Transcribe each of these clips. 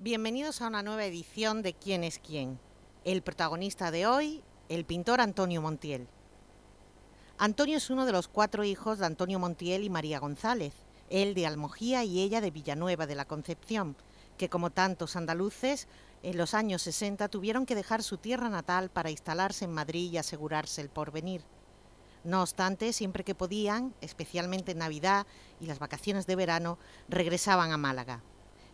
Bienvenidos a una nueva edición de ¿Quién es quién? El protagonista de hoy, el pintor Antonio Montiel. Antonio es uno de los 4 hijos de Antonio Montiel y María González, él de Almojía y ella de Villanueva de la Concepción, que como tantos andaluces, en los años 60 tuvieron que dejar su tierra natal para instalarse en Madrid y asegurarse el porvenir. No obstante, siempre que podían, especialmente en Navidad y las vacaciones de verano, regresaban a Málaga.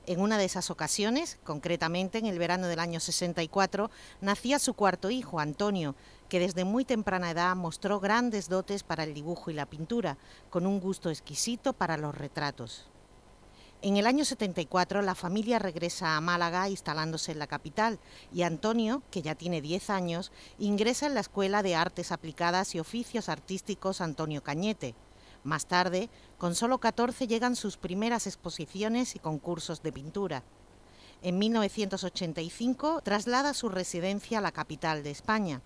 En una de esas ocasiones, concretamente en el verano del año 64, nacía su 4º hijo, Antonio, que desde muy temprana edad mostró grandes dotes para el dibujo y la pintura, con un gusto exquisito para los retratos. En el año 74 la familia regresa a Málaga instalándose en la capital y Antonio, que ya tiene 10 años, ingresa en la Escuela de Artes Aplicadas y Oficios Artísticos Antonio Cañete. Más tarde, con solo 14 llegan sus primeras exposiciones y concursos de pintura. En 1985 traslada su residencia a la capital de España.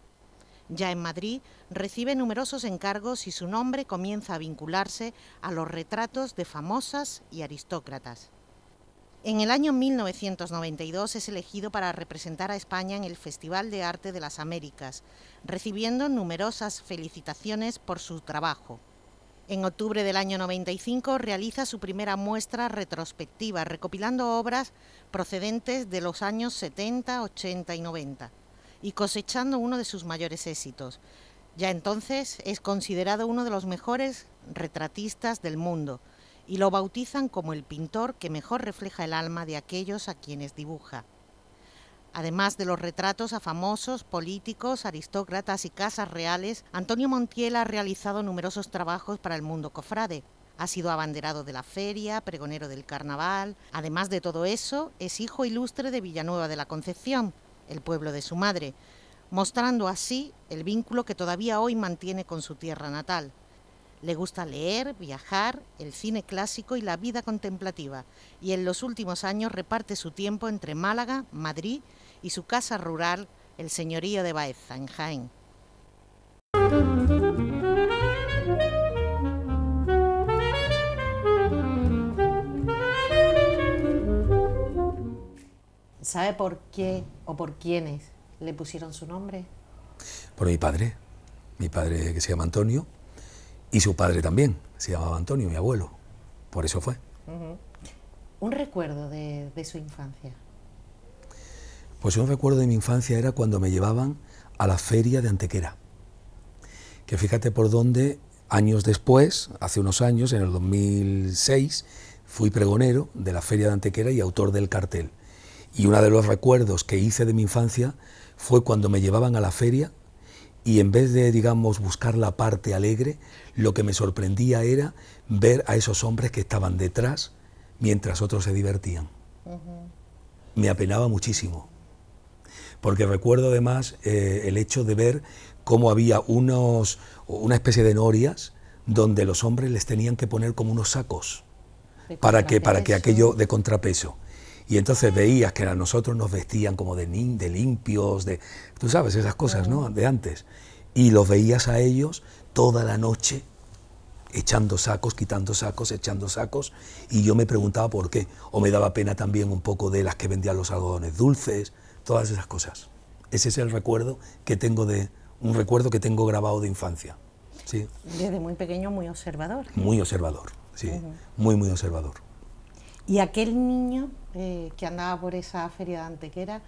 Ya en Madrid recibe numerosos encargos y su nombre comienza a vincularse a los retratos de famosas y aristócratas. En el año 1992 es elegido para representar a España en el Festival de Arte de las Américas, recibiendo numerosas felicitaciones por su trabajo. En octubre del año 95 realiza su primera muestra retrospectiva, recopilando obras procedentes de los años 70, 80 y 90, y cosechando uno de sus mayores éxitos. Ya entonces es considerado uno de los mejores retratistas del mundo, y lo bautizan como el pintor que mejor refleja el alma de aquellos a quienes dibuja. Además de los retratos a famosos, políticos, aristócratas y casas reales, Antonio Montiel ha realizado numerosos trabajos para el mundo cofrade. Ha sido abanderado de la feria, pregonero del carnaval. Además de todo eso, es hijo ilustre de Villanueva de la Concepción, el pueblo de su madre, mostrando así el vínculo que todavía hoy mantiene con su tierra natal. Le gusta leer, viajar, el cine clásico y la vida contemplativa, y en los últimos años reparte su tiempo entre Málaga, Madrid y su casa rural, el señorío de Baeza, en Jaén. ¿Sabe por qué o por quiénes le pusieron su nombre? Por mi padre que se llama Antonio, y su padre también, se llamaba Antonio, mi abuelo, por eso fue. Un recuerdo de su infancia. Pues un recuerdo de mi infancia era cuando me llevaban a la feria de Antequera, que fíjate por dónde, años después, hace unos años, en el 2006, fui pregonero de la feria de Antequera y autor del cartel. Y uno de los recuerdos que hice de mi infancia fue cuando me llevaban a la feria y en vez de, digamos, buscar la parte alegre, lo que me sorprendía era ver a esos hombres que estaban detrás mientras otros se divertían. Me apenaba muchísimo, porque recuerdo además el hecho de ver cómo había una especie de norias donde los hombres les tenían que poner como unos sacos para que aquello de contrapeso. Y entonces veías que a nosotros nos vestían como de limpios, tú sabes, esas cosas, ¿no?, de antes. Y los veías a ellos toda la noche echando sacos, quitando sacos, echando sacos, y yo me preguntaba por qué. O me daba pena también un poco de las que vendían los algodones dulces, todas esas cosas. Ese es el recuerdo que tengo un recuerdo que tengo grabado de infancia. Sí. Desde muy pequeño, muy observador. Muy observador, sí, muy observador. Y aquel niño que andaba por esa feria de Antequera,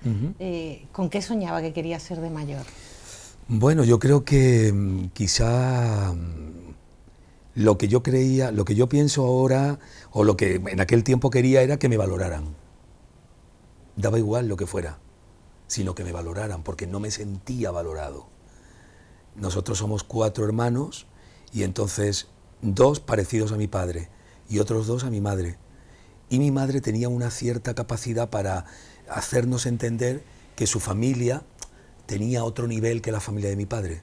¿con qué soñaba que quería ser de mayor? Bueno, yo creo que quizá lo que yo creía, lo que yo pienso ahora, o lo que en aquel tiempo quería, era que me valoraran. Daba igual lo que fuera, sino que me valoraran, porque no me sentía valorado. Nosotros somos 4 hermanos, y entonces 2 parecidos a mi padre, y otros 2 a mi madre. Y mi madre tenía una cierta capacidad para hacernos entender que su familia tenía otro nivel que la familia de mi padre.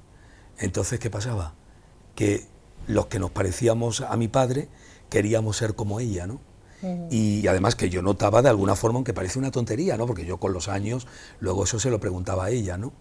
Entonces, ¿qué pasaba? Que los que nos parecíamos a mi padre queríamos ser como ella, ¿no? Y además que yo notaba de alguna forma, aunque parece una tontería, ¿no?, porque yo con los años, luego eso se lo preguntaba a ella, ¿no?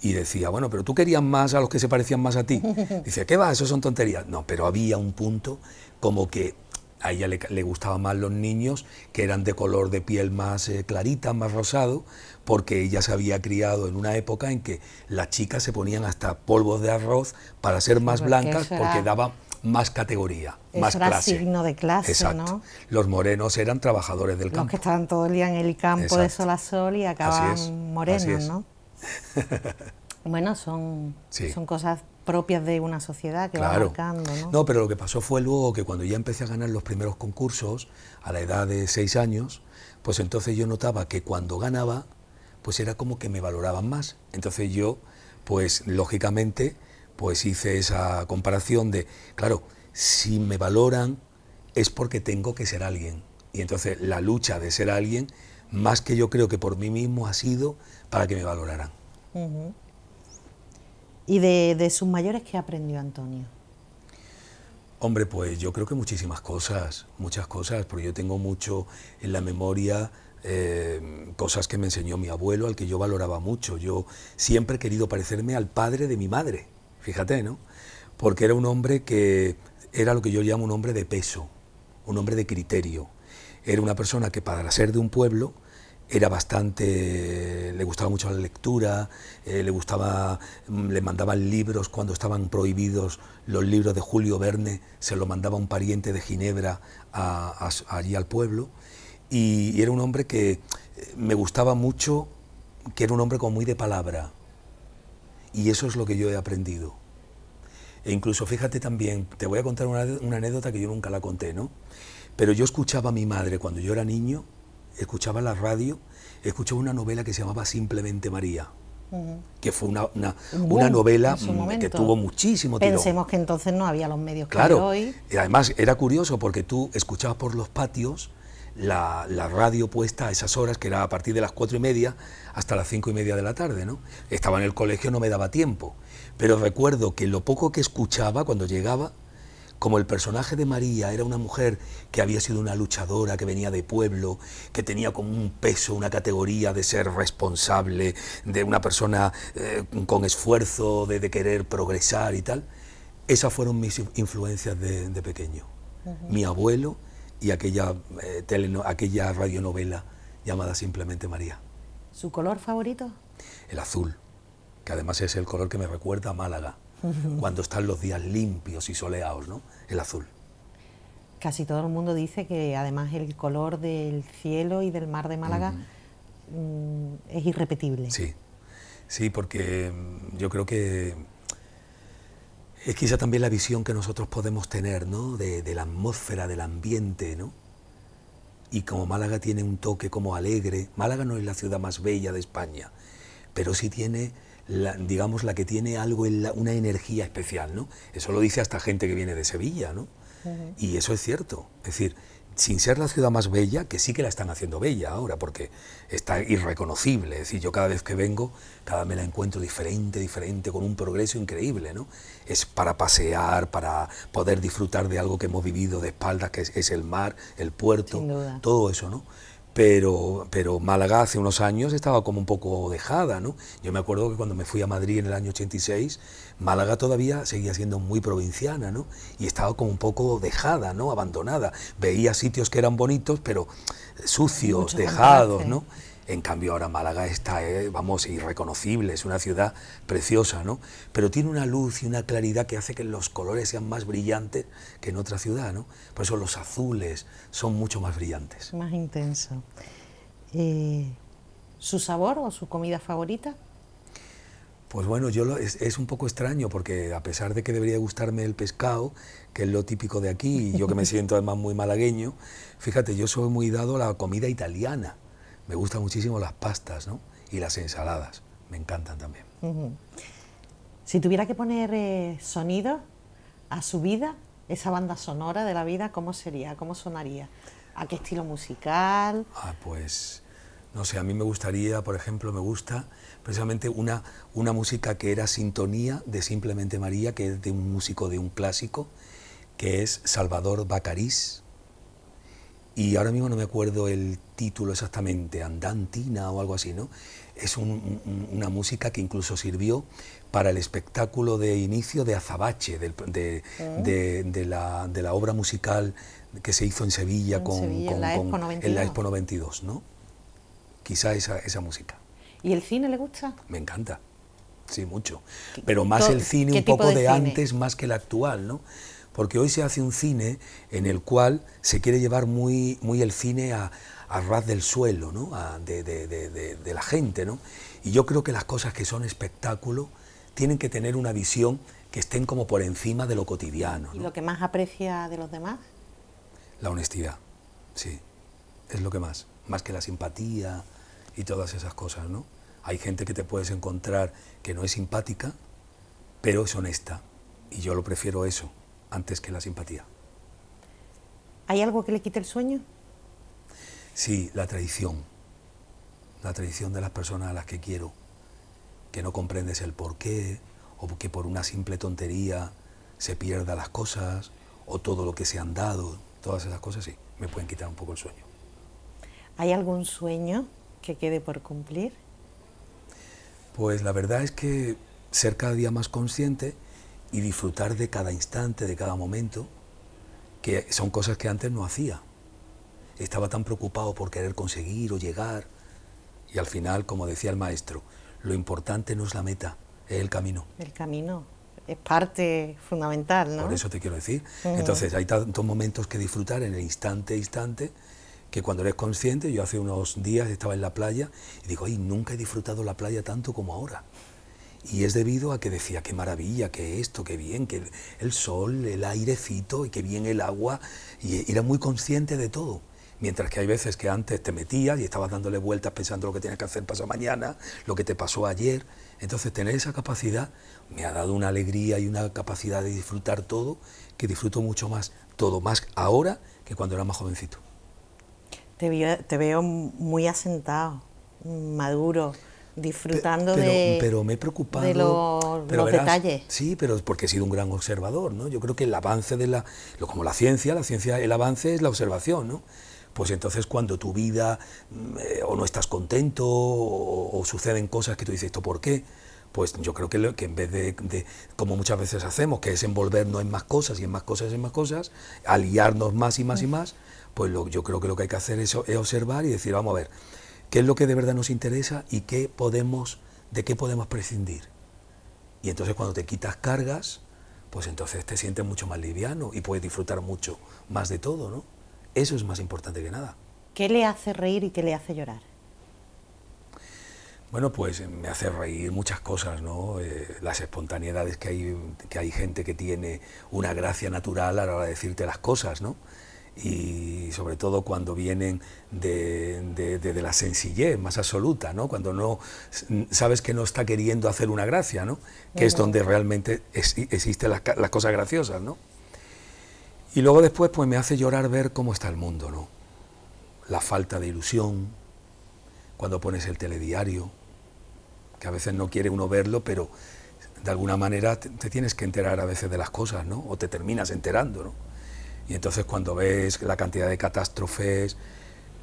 Y decía, bueno, pero tú querías más a los que se parecían más a ti. Dice, ¿qué va? Eso son tonterías. No, pero había un punto como que A ella le gustaban más los niños que eran de color de piel más clarita, más rosado, porque ella se había criado en una época en que las chicas se ponían hasta polvos de arroz para ser Sí, más porque blancas, eso porque era, daba más categoría, eso más era clase. signo de clase, Exacto. ¿no? Los morenos eran trabajadores del Los campo. que estaban todo el día en el campo de Exacto. sol a sol y Así es, acaban así morenos, es. ¿no? Bueno, son Sí. cosas propias de una sociedad que va Claro. marcando, ¿no? No, pero lo que pasó fue luego que cuando ya empecé a ganar los primeros concursos, a la edad de 6 años, pues entonces yo notaba que cuando ganaba, pues era como que me valoraban más. Entonces yo, pues lógicamente, pues hice esa comparación de, claro, si me valoran es porque tengo que ser alguien. Y entonces la lucha de ser alguien, más que yo creo que por mí mismo, ha sido para que me valoraran. Ujú. ¿Y de sus mayores qué aprendió Antonio? Hombre, pues yo creo que muchas cosas, porque yo tengo mucho en la memoria cosas que me enseñó mi abuelo, al que yo valoraba mucho. Yo siempre he querido parecerme al padre de mi madre, fíjate, ¿no? Porque era un hombre que era lo que yo llamo un hombre de peso, un hombre de criterio. Era una persona que para ser de un pueblo era bastante, le gustaba mucho la lectura, le mandaban libros cuando estaban prohibidos los libros de Julio Verne, se los mandaba un pariente de Ginebra allí al pueblo, y era un hombre que me gustaba mucho, que era un hombre como muy de palabra, y eso es lo que yo he aprendido. E incluso fíjate también, te voy a contar una anécdota que yo nunca la conté, ¿no? Pero yo escuchaba a mi madre cuando yo era niño, escuchaba la radio, escuchaba una novela que se llamaba Simplemente María, que fue una novela que tuvo muchísimo tirón. Pensemos que entonces no había los medios que Claro, hay hoy. y además era curioso porque tú escuchabas por los patios la radio puesta a esas horas, que era a partir de las 4:30 hasta las 5:30 de la tarde, ¿no? Estaba en el colegio, no me daba tiempo, pero recuerdo que lo poco que escuchaba cuando llegaba, como el personaje de María era una mujer que había sido una luchadora, que venía de pueblo, que tenía como un peso, una categoría de ser responsable, de una persona con esfuerzo, de querer progresar y tal, esas fueron mis influencias de pequeño. Mi abuelo y aquella radionovela llamada Simplemente María. ¿Su color favorito? El azul, que además es el color que me recuerda a Málaga, cuando están los días limpios y soleados, ¿no? El azul. Casi todo el mundo dice que además el color del cielo y del mar de Málaga es irrepetible. Sí, sí, porque yo creo que es quizá también la visión que nosotros podemos tener, ¿no? De la atmósfera, del ambiente, ¿no? Y como Málaga tiene un toque como alegre, Málaga no es la ciudad más bella de España, pero sí tiene, digamos, la que tiene algo, una energía especial, ¿no? Eso lo dice hasta gente que viene de Sevilla, ¿no? Y eso es cierto, es decir, sin ser la ciudad más bella, que sí que la están haciendo bella ahora, porque está irreconocible, es decir, yo cada vez que vengo, cada vez me la encuentro diferente, con un progreso increíble, ¿no? Es para pasear, para poder disfrutar de algo que hemos vivido de espaldas, que es el mar, el puerto, Sin duda. todo eso, ¿no? Pero Málaga hace unos años estaba como un poco dejada, ¿no? Yo me acuerdo que cuando me fui a Madrid en el año 86, Málaga todavía seguía siendo muy provinciana, ¿no? Y estaba como un poco dejada, ¿no? Abandonada. Veía sitios que eran bonitos, pero sucios, Mucho dejados, contraste. ¿no? En cambio ahora Málaga está, vamos, irreconocible, es una ciudad preciosa, ¿no? Pero tiene una luz y una claridad que hace que los colores sean más brillantes que en otra ciudad, ¿no? Por eso los azules son mucho más brillantes. Más intenso. ¿Su sabor o su comida favorita? Pues bueno, es un poco extraño porque a pesar de que debería gustarme el pescado, que es lo típico de aquí, y yo que me siento además muy malagueño, fíjate, yo soy muy dado a la comida italiana. Me gustan muchísimo las pastas, ¿no? Y las ensaladas, me encantan también. Si tuviera que poner sonido a su vida, esa banda sonora de la vida, ¿cómo sería? ¿Cómo sonaría? ¿A qué estilo musical? Pues, no sé, a mí me gustaría, por ejemplo, me gusta precisamente una música que era sintonía de Simplemente María, que es de un músico de un clásico, que es Salvador Bacarís, y ahora mismo no me acuerdo el título exactamente, Andantina o algo así, ¿no? Es una música que incluso sirvió para el espectáculo de inicio de Azabache, de la obra musical que se hizo en Sevilla, en la Expo 92. En la Expo 92, ¿no? Quizá esa música. ¿Y el cine le gusta? Me encanta, sí, mucho. Pero más el cine un poco de antes, más que el actual, ¿no? Porque hoy se hace un cine en el cual se quiere llevar muy el cine a ras del suelo, ¿no? De la gente, ¿no? Y yo creo que las cosas que son espectáculo tienen que tener una visión que estén como por encima de lo cotidiano, ¿no? ¿Y lo que más aprecia de los demás? La honestidad, sí, es lo que más que la simpatía y todas esas cosas, ¿no? Hay gente que te puedes encontrar que no es simpática, pero es honesta, y yo lo prefiero eso, antes que la simpatía. ¿Hay algo que le quite el sueño? Sí, la traición de las personas a las que quiero, que no comprendes el porqué, o que por una simple tontería se pierdan las cosas, o todo lo que se han dado, todas esas cosas sí, me pueden quitar un poco el sueño. ¿Hay algún sueño que quede por cumplir? Pues la verdad es que ser cada día más consciente y disfrutar de cada instante, de cada momento, que son cosas que antes no hacía. Estaba tan preocupado por querer conseguir o llegar, y al final, como decía el maestro, lo importante no es la meta, es el camino. El camino es parte fundamental, ¿no? Por eso te quiero decir. Entonces hay tantos momentos que disfrutar en el instante, que cuando eres consciente, yo hace unos días estaba en la playa y digo, ay, nunca he disfrutado la playa tanto como ahora. Y es debido a que decía, qué maravilla, qué esto, qué bien, que el sol, el airecito y qué bien el agua, y era muy consciente de todo. Mientras que hay veces que antes te metías y estabas dándole vueltas pensando lo que tienes que hacer pasado mañana, lo que te pasó ayer. Entonces tener esa capacidad me ha dado una alegría y una capacidad de disfrutar todo, que disfruto mucho más, todo más ahora que cuando era más jovencito. Te veo muy asentado, maduro, disfrutando pero me he preocupado de los verás, detalles. Sí, pero es porque he sido un gran observador, ¿no? Yo creo que el avance como la ciencia, el avance es la observación, ¿no? Pues entonces cuando tu vida o no estás contento o suceden cosas que tú dices, ¿esto por qué? Pues yo creo que en vez de, como muchas veces hacemos, que es envolvernos en más cosas y en más cosas y en más cosas, aliarnos más y más y más, pues yo creo que lo que hay que hacer es observar y decir, vamos a ver, ¿qué es lo que de verdad nos interesa y de qué podemos prescindir? Y entonces cuando te quitas cargas, pues entonces te sientes mucho más liviano y puedes disfrutar mucho más de todo, ¿no? Eso es más importante que nada. ¿Qué le hace reír y qué le hace llorar? Bueno, pues me hace reír muchas cosas, ¿no? Las espontaneidades que hay gente que tiene una gracia natural a la hora de decirte las cosas, ¿no? Y sobre todo cuando vienen de la sencillez más absoluta, ¿no? Cuando no sabes que no está queriendo hacer una gracia, ¿no? Que es donde realmente existen las cosas graciosas, ¿no? Y luego después pues me hace llorar ver cómo está el mundo, ¿no? La falta de ilusión, cuando pones el telediario, que a veces no quiere uno verlo, pero de alguna manera te tienes que enterar a veces de las cosas, ¿no? O te terminas enterando, ¿no? Y entonces cuando ves la cantidad de catástrofes,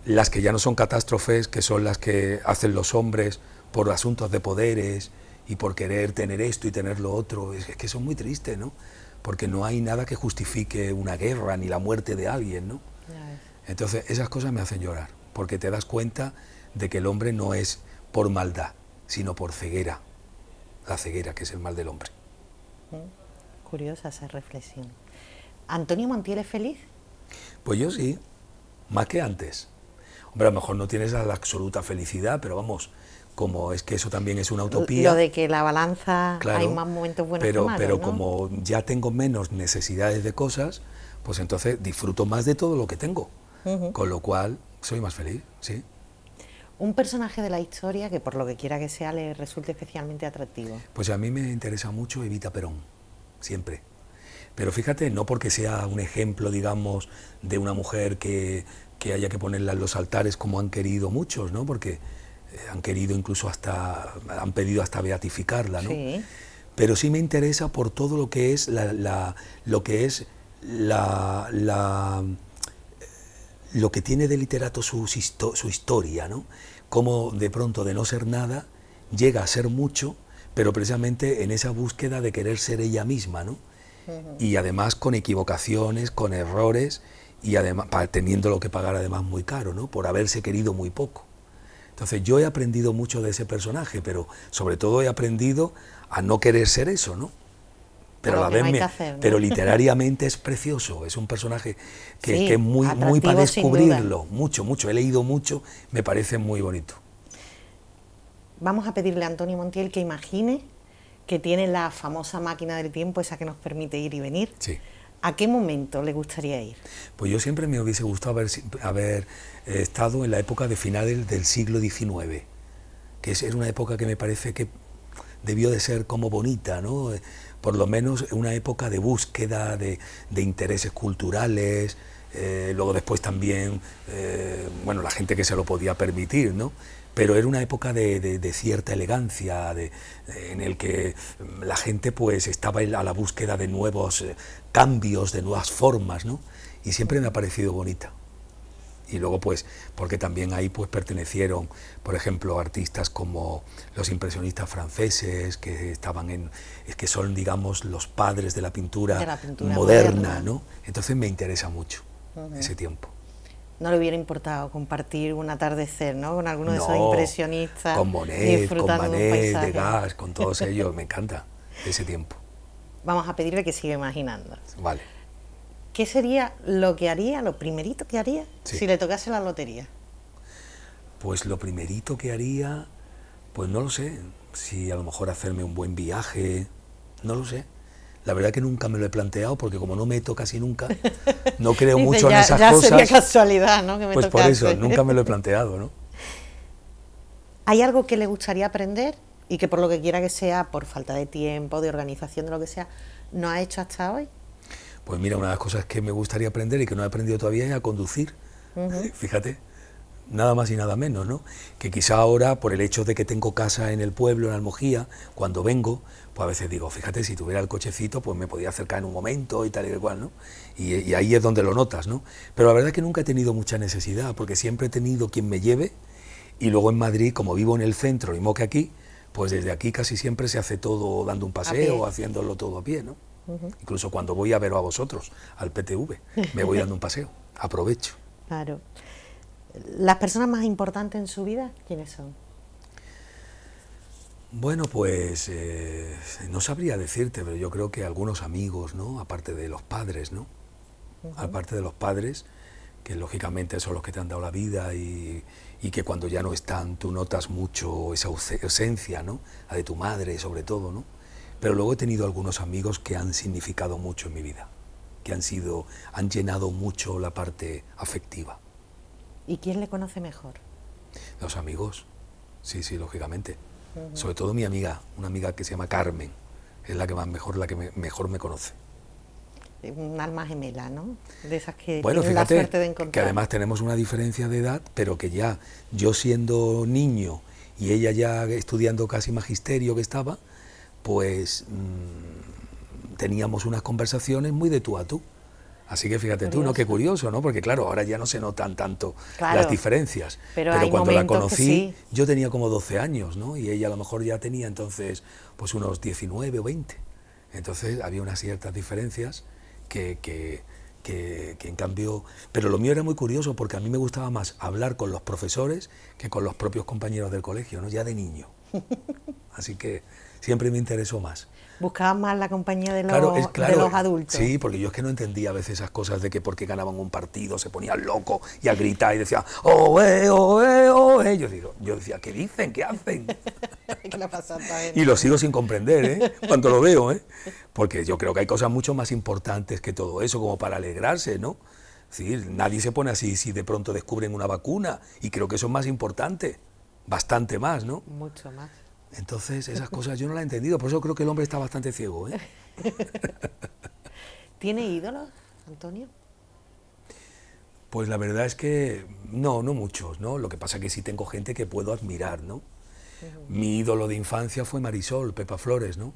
las que ya no son catástrofes, que son las que hacen los hombres por asuntos de poderes y por querer tener esto y tener lo otro, es que son muy tristes, ¿no? Porque no hay nada que justifique una guerra ni la muerte de alguien, ¿no? Entonces esas cosas me hacen llorar, porque te das cuenta de que el hombre no es por maldad, sino por ceguera, la ceguera que es el mal del hombre. Curiosa esa reflexión. ¿Antonio Montiel es feliz? Pues yo sí, más que antes. Hombre, a lo mejor no tienes la absoluta felicidad, pero vamos, como es que eso también es una utopía. Lo de que la balanza, claro, hay más momentos buenos que malos, pero ¿no? Como ya tengo menos necesidades de cosas, pues entonces disfruto más de todo lo que tengo, con lo cual soy más feliz, sí. Un personaje de la historia que por lo que quiera que sea le resulte especialmente atractivo. Pues a mí me interesa mucho Evita Perón, siempre. Pero fíjate, no porque sea un ejemplo, digamos, de una mujer que haya que ponerla en los altares como han querido muchos, ¿no? Porque han querido incluso han pedido hasta beatificarla, ¿no? Sí. Pero sí me interesa por todo lo que es lo que tiene de literato su historia, ¿no? Cómo de pronto de no ser nada llega a ser mucho, pero precisamente en esa búsqueda de querer ser ella misma, ¿no? Y además con equivocaciones, con errores, y además teniendo lo que pagar además muy caro, ¿no? Por haberse querido muy poco. Entonces yo he aprendido mucho de ese personaje, pero sobre todo he aprendido a no querer ser eso, ¿no? Pero a la vez pero literariamente es precioso, es un personaje que es muy para descubrirlo, mucho, he leído mucho, me parece muy bonito. Vamos a pedirle a Antonio Montiel que imagine que tiene la famosa máquina del tiempo, esa que nos permite ir y venir. Sí. ¿A qué momento le gustaría ir? Pues yo siempre me hubiese gustado haber estado en la época de finales del siglo XIX, que era una época que me parece que debió de ser como bonita, ¿no? Por lo menos una época de búsqueda de intereses culturales, luego después también, bueno, la gente que se lo podía permitir, ¿no? Pero era una época de cierta elegancia, en el que la gente pues estaba a la búsqueda de nuevos cambios, de nuevas formas, ¿no? Y siempre me ha parecido bonita. Y luego pues, porque también ahí pues pertenecieron, por ejemplo, artistas como los impresionistas franceses, que estaban que son, digamos, los padres de la pintura moderna, ¿no? Entonces me interesa mucho ese tiempo. ¿No le hubiera importado compartir un atardecer, ¿no? Con alguno de esos impresionistas? Con Monet, con Manet, Degas, con todos ellos, me encanta ese tiempo. Vamos a pedirle que siga imaginando. Vale. ¿Qué sería lo que haría, lo primerito que haría, si le tocase la lotería? Pues lo primerito que haría, pues no lo sé, si a lo mejor hacerme un buen viaje, no lo sé. La verdad que nunca me lo he planteado, porque como no meto casi nunca, no creo mucho en esas cosas. Ya sería casualidad, ¿no? Que me pues tocase. Por eso, nunca me lo he planteado, ¿no? ¿Hay algo que le gustaría aprender y que por lo que quiera que sea, por falta de tiempo, de organización, de lo que sea, no ha hecho hasta hoy? Pues mira, una de las cosas que me gustaría aprender y que no he aprendido todavía es a conducir. Fíjate, nada más y nada menos, ¿no? Que quizá ahora, por el hecho de que tengo casa en el pueblo, en Almojía, cuando vengo, pues a veces digo, fíjate, si tuviera el cochecito, pues me podía acercar en un momento y tal y cual, ¿no? Y ahí es donde lo notas, ¿no? Pero la verdad es que nunca he tenido mucha necesidad, porque siempre he tenido quien me lleve, y luego en Madrid, como vivo en el centro, lo mismo que aquí, pues desde aquí casi siempre se hace todo dando un paseo, haciéndolo todo a pie, ¿no? Incluso cuando voy a veros a vosotros, al PTV, me voy dando un paseo, aprovecho. Claro. ¿Las personas más importantes en su vida, quiénes son? Bueno, pues no sabría decirte, pero yo creo que algunos amigos, ¿no? Aparte de los padres, ¿no? Aparte de los padres, que lógicamente son los que te han dado la vida y que cuando ya no están tú notas mucho esa ausencia, ¿no? La de tu madre sobre todo, ¿no? Pero luego he tenido algunos amigos que han significado mucho en mi vida, que han llenado mucho la parte afectiva. ¿Y quién le conoce mejor? Los amigos, sí, lógicamente. Sobre todo mi amiga, una amiga que se llama Carmen, es la que mejor me conoce. Un alma gemela, ¿no? De esas que bueno, tienen fíjate, la suerte de encontrar. Que además tenemos una diferencia de edad, pero que ya yo siendo niño y ella ya estudiando casi magisterio que estaba, pues teníamos unas conversaciones muy de tú a tú. Así que fíjate curioso. Tú, ¿no? Qué curioso, ¿no? Porque claro, ahora ya no se notan tanto las diferencias. Pero cuando la conocí, yo tenía como 12 años, ¿no? Y ella a lo mejor ya tenía entonces pues unos 19 o 20. Entonces había unas ciertas diferencias que en cambio... Pero lo mío era muy curioso porque a mí me gustaba más hablar con los profesores que con los propios compañeros del colegio, ¿no? Ya de niño. Así que siempre me interesó más. ¿Buscabas más la compañía de los adultos? Sí, porque yo es que no entendía a veces esas cosas de que porque ganaban un partido se ponían locos y a gritar y decían ¡Oe, oe, oe! Yo decía, ¿qué dicen? ¿Qué hacen? Y lo sigo sin comprender, ¿eh? Cuando lo veo, ¿eh? Porque yo creo que hay cosas mucho más importantes que todo eso, como para alegrarse, ¿no? Sí, nadie se pone así si de pronto descubren una vacuna, y creo que eso es más importante, bastante más, ¿no? Mucho más. Entonces, esas cosas yo no las he entendido, por eso creo que el hombre está bastante ciego, ¿eh? ¿Tiene ídolos, Antonio? Pues la verdad es que no muchos, ¿no? Lo que pasa es que sí tengo gente que puedo admirar, ¿no? Mi ídolo de infancia fue Marisol, Pepa Flores, ¿no?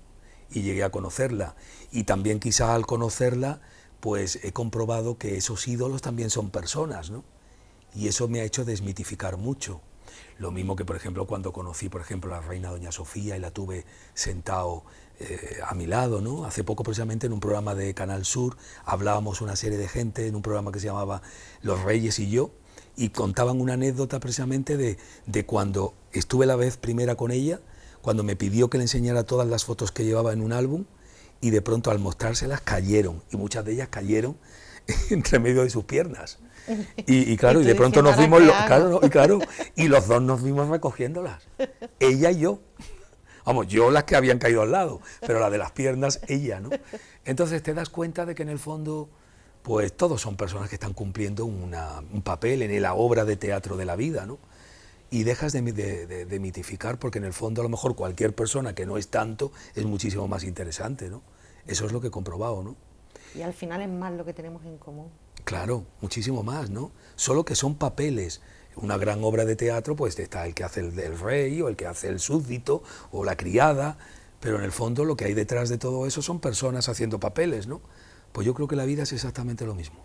Y llegué a conocerla. Y también quizá al conocerla, pues he comprobado que esos ídolos también son personas, ¿no? y eso me ha hecho desmitificar mucho. Lo mismo que, por ejemplo, cuando conocí, por ejemplo, a la reina Doña Sofía y la tuve sentado a mi lado, ¿no? Hace poco, precisamente, en un programa de Canal Sur, hablábamos una serie de gente, en un programa que se llamaba Los Reyes y yo, y contaban una anécdota precisamente de cuando estuve la vez primera con ella, cuando me pidió que le enseñara todas las fotos que llevaba en un álbum, y de pronto al mostrárselas cayeron, y muchas de ellas cayeron entre medio de sus piernas. Y claro, y de pronto nos vimos, y los dos nos vimos recogiéndolas, ella y yo. Vamos, yo las que habían caído al lado, pero la de las piernas, ella, ¿no? Entonces te das cuenta de que en el fondo, pues todos son personas que están cumpliendo un papel en la obra de teatro de la vida, ¿no? Y dejas de mitificar, porque en el fondo a lo mejor cualquier persona que no es tanto es muchísimo más interesante, ¿no? Eso es lo que he comprobado, ¿no? Y al final es más lo que tenemos en común. Claro, muchísimo más, ¿no? Solo que son papeles. Una gran obra de teatro, pues está el que hace el rey, o el que hace el súbdito, o la criada, pero en el fondo lo que hay detrás de todo eso son personas haciendo papeles, ¿no? Pues yo creo que la vida es exactamente lo mismo.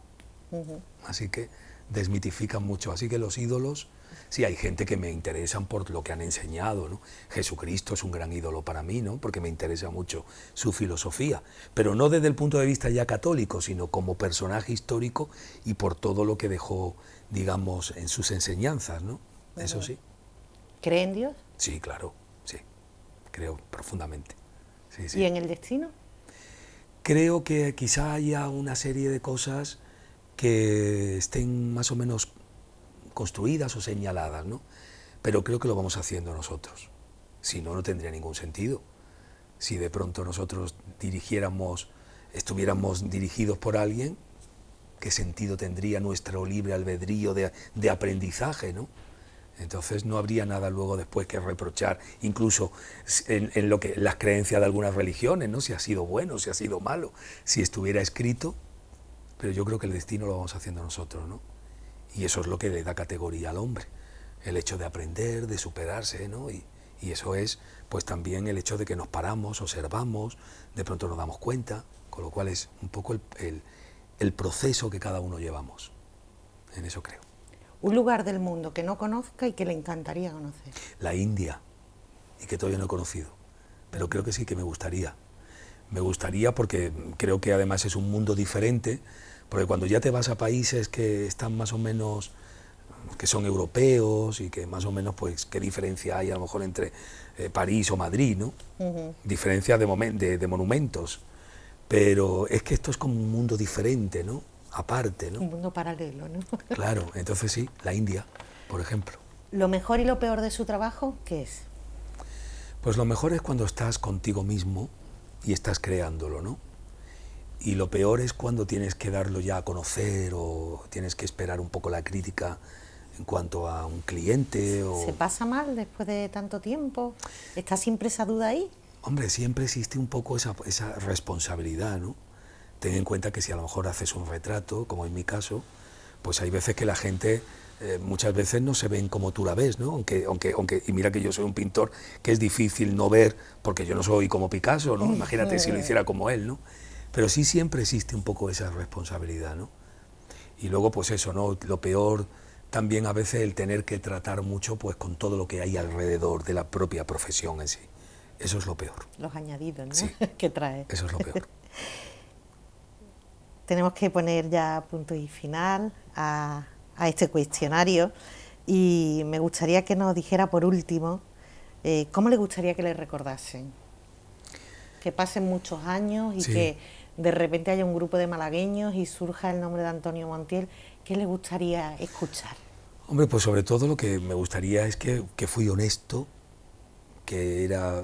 Así que desmitifican mucho. Así que los ídolos, sí, hay gente que me interesan por lo que han enseñado, ¿no? Jesucristo es un gran ídolo para mí, ¿no? Porque me interesa mucho su filosofía, pero no desde el punto de vista ya católico, sino como personaje histórico y por todo lo que dejó, digamos, en sus enseñanzas, ¿no? Eso sí. ¿Cree en Dios? Sí, claro, sí, creo profundamente. Sí, sí. ¿Y en el destino? Creo que quizá haya una serie de cosas que estén más o menos construidas o señaladas, ¿no? Pero creo que lo vamos haciendo nosotros. Si no, no tendría ningún sentido. Si de pronto nosotros estuviéramos dirigidos por alguien, ¿qué sentido tendría nuestro libre albedrío de aprendizaje, ¿no? Entonces no habría nada luego después que reprochar, incluso en lo que las creencias de algunas religiones, ¿no? Si ha sido bueno, si ha sido malo, si estuviera escrito, pero yo creo que el destino lo vamos haciendo nosotros, ¿no? Y eso es lo que le da categoría al hombre, el hecho de aprender, de superarse, ¿no? Y eso es, pues también el hecho de que nos paramos, observamos, de pronto nos damos cuenta, con lo cual es un poco el proceso que cada uno llevamos. En eso creo. Un lugar del mundo que no conozca y que le encantaría conocer. La India, y que todavía no he conocido, pero creo que sí que me gustaría. Me gustaría porque creo que además es un mundo diferente, porque cuando ya te vas a países que están más o menos, que son europeos y que más o menos, pues, qué diferencia hay a lo mejor entre París o Madrid, ¿no? Diferencia de monumentos, pero es que esto es como un mundo diferente, ¿no? Aparte, ¿no? Un mundo paralelo, ¿no? Claro, entonces sí, la India, por ejemplo. ¿Lo mejor y lo peor de su trabajo qué es? Pues lo mejor es cuando estás contigo mismo y estás creándolo, ¿no? Y lo peor es cuando tienes que darlo ya a conocer o tienes que esperar un poco la crítica en cuanto a un cliente o... ¿Se pasa mal después de tanto tiempo? ¿Está siempre esa duda ahí? Hombre, siempre existe un poco esa responsabilidad, ¿no? Ten en cuenta que si a lo mejor haces un retrato, como en mi caso, pues hay veces que la gente muchas veces no se ven como tú la ves, ¿no? Aunque, y mira que yo soy un pintor que es difícil no ver, porque yo no soy como Picasso, ¿no? Imagínate si lo hiciera como él, ¿no? Pero sí siempre existe un poco esa responsabilidad, ¿no? Y luego, pues eso, ¿no? Lo peor también a veces el tener que tratar mucho, pues, con todo lo que hay alrededor de la propia profesión en sí. Eso es lo peor. Los añadidos, ¿no? Sí. que trae. Eso es lo peor. Tenemos que poner ya punto y final a este cuestionario y me gustaría que nos dijera por último cómo le gustaría que le recordasen. Que pasen muchos años y sí. que de repente haya un grupo de malagueños y surja el nombre de Antonio Montiel. ¿Qué le gustaría escuchar? Hombre, pues sobre todo lo que me gustaría es que fui honesto, que era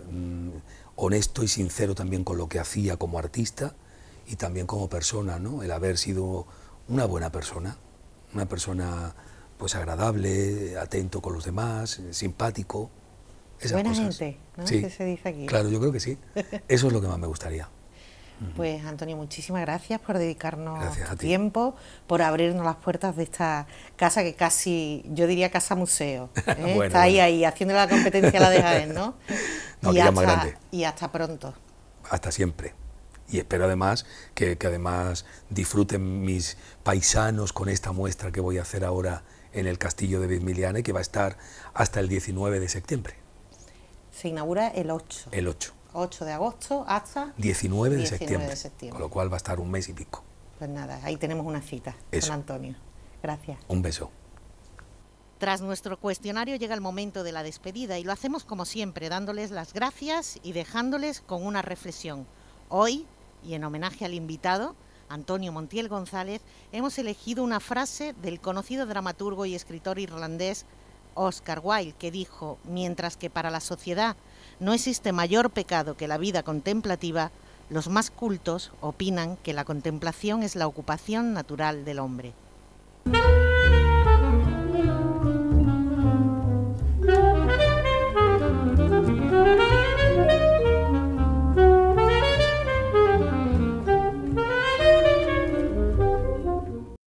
honesto y sincero también con lo que hacía como artista y también como persona, ¿no? El haber sido una buena persona, una persona pues agradable, atento con los demás, simpático, esas buena cosas. gente, ¿no? Sí, que se dice aquí. Claro, yo creo que sí. Eso es lo que más me gustaría. Pues Antonio, muchísimas gracias por dedicarnos tu tiempo, por abrirnos las puertas de esta casa que casi, yo diría casa museo. Bueno, está ahí, haciendo la competencia a la de Jaén, ¿no? No, que ya más grande. Y hasta pronto. Hasta siempre. Y espero además que además disfruten mis paisanos con esta muestra que voy a hacer ahora en el castillo de Bismiliana y que va a estar hasta el 19 de septiembre. Se inaugura el 8. El 8. 8 de agosto hasta 19 de 19 septiembre. de septiembre. Con lo cual va a estar un mes y pico. Pues nada, ahí tenemos una cita Eso. con Antonio. Gracias. Un beso. Tras nuestro cuestionario llega el momento de la despedida y lo hacemos como siempre, dándoles las gracias y dejándoles con una reflexión. Hoy, y en homenaje al invitado, Antonio Montiel González, hemos elegido una frase del conocido dramaturgo y escritor irlandés Oscar Wilde, que dijo: mientras que para la sociedad no existe mayor pecado que la vida contemplativa, los más cultos opinan que la contemplación es la ocupación natural del hombre.